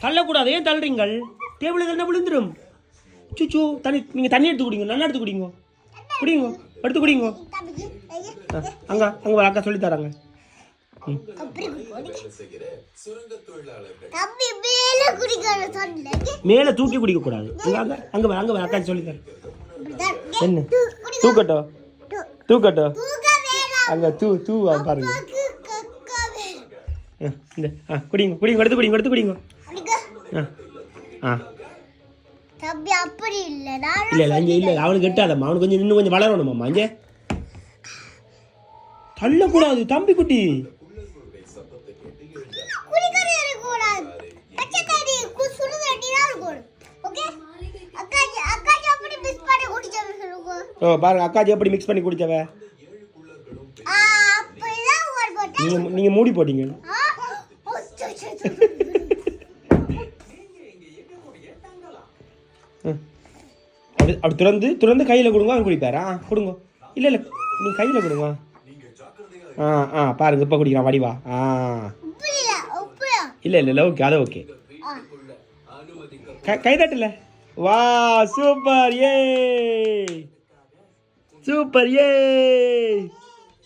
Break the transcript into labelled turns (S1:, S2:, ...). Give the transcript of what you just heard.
S1: தள்ளக்கூடாது. ஏன் தள்ளுறீங்கள்? டேபிள் தானே விழுந்துடும். சுச்சு தண்ணி, நீங்கள் தண்ணி எடுத்து குடிங்க, நல்லா எடுத்து குடிங்க. குடிங்க, எடுத்து குடிங்க. அங்கே அங்கே அக்கா சொல்லி தராங்க. மேலே தூக்கி குடிக்க கூடாது. அங்கே அங்கே அங்கே அக்கா சொல்லி தரேன். என்ன தூக்கட்டோ தூக்கட்டோ அங்கே தூ பாருங்க. இந்த குடிங்க குடிங்க, எடுத்து குடிங்க, எடுத்து குடிங்க. இல்ல இல்ல அங்கே இல்லை, அவனுக்கு எட்டாதம்மா, அவனுக்கு கொஞ்சம் இன்னும் கொஞ்சம் வளரணுமாம்மா. அங்கே தள்ளக்கூடாது தம்பி குட்டி. ஓ பாருங்க, அக்காஜி எப்படி மிக்ஸ் பண்ணி குடிச்சவ. நீங்க மூடி போட்டீங்க. அப்படி திறந்து திறந்து கையில் கொடுங்க, அவர் குடிப்பார். கொடுங்க. இல்லை இல்லை, நீ கையில் கொடுங்க. பாருங்க இப்போ குடிக்கிறான் வடிவா. இல்லை இல்லை இல்லை, ஓகே, அதை ஓகே. கைதட்டல. வா சூப்பர், ஏ சூப்பர், ஏ